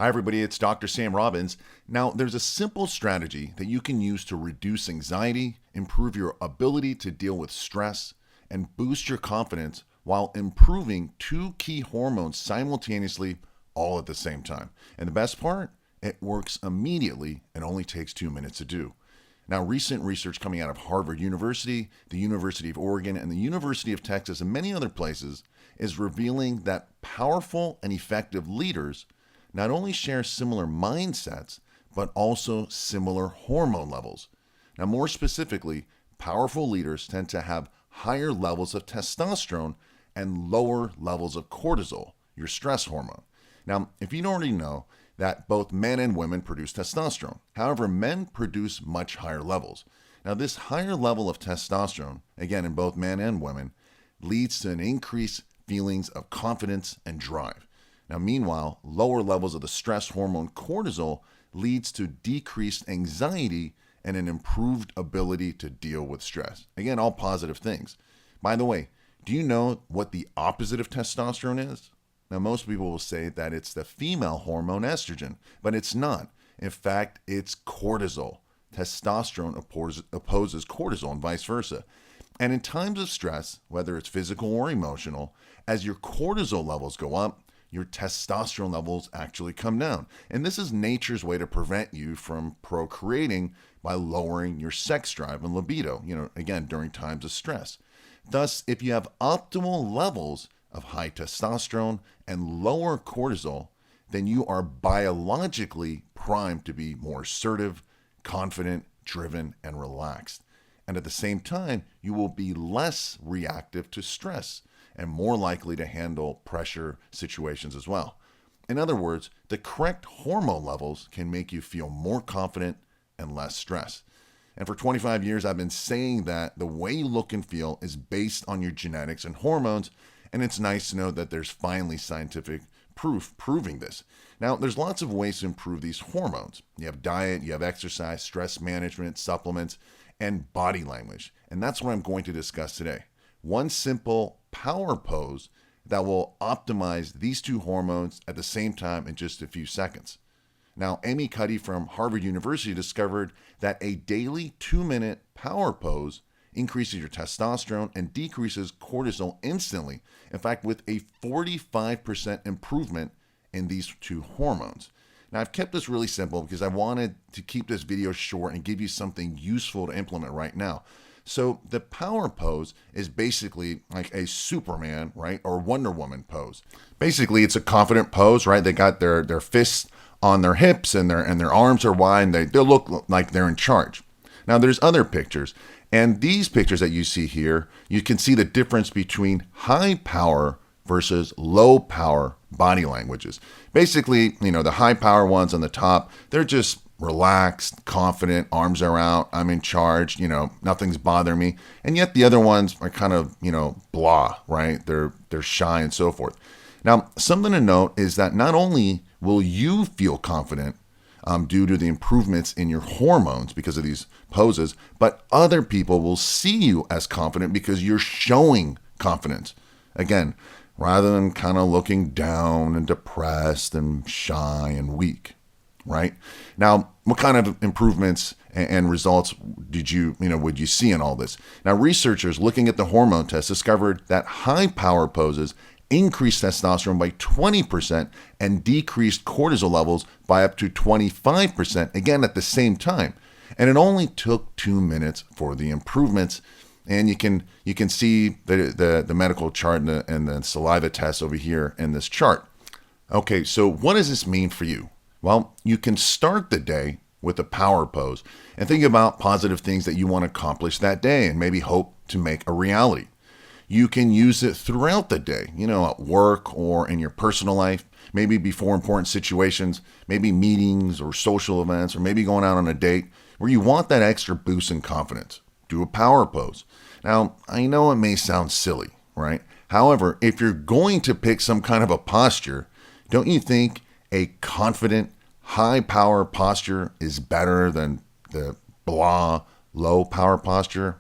Hi, everybody. It's Dr. Sam Robbins. Now, there's a simple strategy that you can use to reduce anxiety, improve your ability to deal with stress, and boost your confidence while improving two key hormones simultaneously, all at the same time. And the best part, it works immediately and only takes 2 minutes to do. Now, recent research coming out of Harvard University, the University of Oregon, and the University of Texas, and many other places is revealing that powerful and effective leaders not only share similar mindsets, but also similar hormone levels. Now, more specifically, powerful leaders tend to have higher levels of testosterone and lower levels of cortisol, your stress hormone. Now, if you don't already know that both men and women produce testosterone, however, men produce much higher levels. Now, this higher level of testosterone, again, in both men and women, leads to an increased feelings of confidence and drive. Now, meanwhile, lower levels of the stress hormone cortisol leads to decreased anxiety and an improved ability to deal with stress. Again, all positive things. By the way, do you know what the opposite of testosterone is? Now, most people will say that it's the female hormone estrogen, but it's not. In fact, it's cortisol. Testosterone opposes cortisol and vice versa. And in times of stress, whether it's physical or emotional, as your cortisol levels go up, your testosterone levels actually come down. And this is nature's way to prevent you from procreating by lowering your sex drive and libido, again, during times of stress. Thus, if you have optimal levels of high testosterone and lower cortisol, then you are biologically primed to be more assertive, confident, driven, and relaxed. And at the same time, you will be less reactive to stress and more likely to handle pressure situations as well. In other words, the correct hormone levels can make you feel more confident and less stressed. And for 25 years, I've been saying that the way you look and feel is based on your genetics and hormones, and it's nice to know that there's finally scientific proof proving this. Now, there's lots of ways to improve these hormones. You have diet, you have exercise, stress management, supplements, and body language. And that's what I'm going to discuss today. One simple power pose that will optimize these two hormones at the same time in just a few seconds. Now, Amy Cuddy from Harvard University discovered that a daily 2-minute power pose increases your testosterone and decreases cortisol instantly. In fact, with a 45% improvement in these two hormones. Now, I've kept this really simple because I wanted to keep this video short and give you something useful to implement right now. So the power pose is basically like a Superman, right? Or Wonder Woman pose. Basically, it's a confident pose, right? They got their fists on their hips and their arms are wide and they look like they're in charge. Now, there's other pictures. And these pictures that you see here, you can see the difference between high power versus low power body languages. Basically, the high power ones on the top, they're just relaxed, confident, arms are out, I'm in charge, nothing's bothering me. And yet the other ones are kind of, blah, right? They're shy and so forth. Now, something to note is that not only will you feel confident due to the improvements in your hormones because of these poses, but other people will see you as confident because you're showing confidence. Again, rather than kind of looking down and depressed and shy and weak. Right? Now, what kind of improvements and results would you see in all this? Now, researchers looking at the hormone test discovered that high power poses increased testosterone by 20% and decreased cortisol levels by up to 25%, again at the same time. And it only took 2 minutes for the improvements. And you can see the medical chart and the saliva test over here in this chart. Okay, so what does this mean for you? Well, you can start the day with a power pose and think about positive things that you want to accomplish that day and maybe hope to make a reality. You can use it throughout the day, at work or in your personal life, maybe before important situations, maybe meetings or social events, or maybe going out on a date where you want that extra boost in confidence. Do a power pose. Now, I know it may sound silly, right? However, if you're going to pick some kind of a posture, don't you think a confident, high-power posture is better than the blah, low-power posture?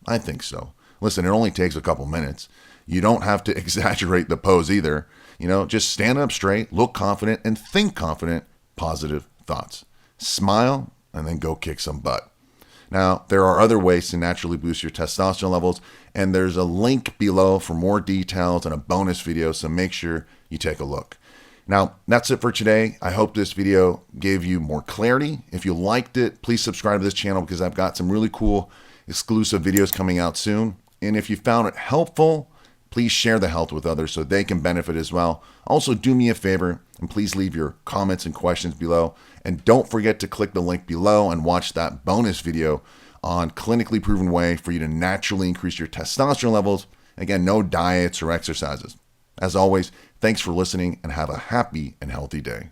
I think so. Listen, it only takes a couple minutes. You don't have to exaggerate the pose either. Just stand up straight, look confident, and think confident, positive thoughts. Smile, and then go kick some butt. Now, there are other ways to naturally boost your testosterone levels, and there's a link below for more details and a bonus video, so make sure you take a look. Now, that's it for today. I hope this video gave you more clarity. If you liked it, please subscribe to this channel because I've got some really cool exclusive videos coming out soon. And if you found it helpful, please share the health with others so they can benefit as well. Also, do me a favor and please leave your comments and questions below. And don't forget to click the link below and watch that bonus video on clinically proven way for you to naturally increase your testosterone levels. Again, no diets or exercises. As always, thanks for listening and have a happy and healthy day.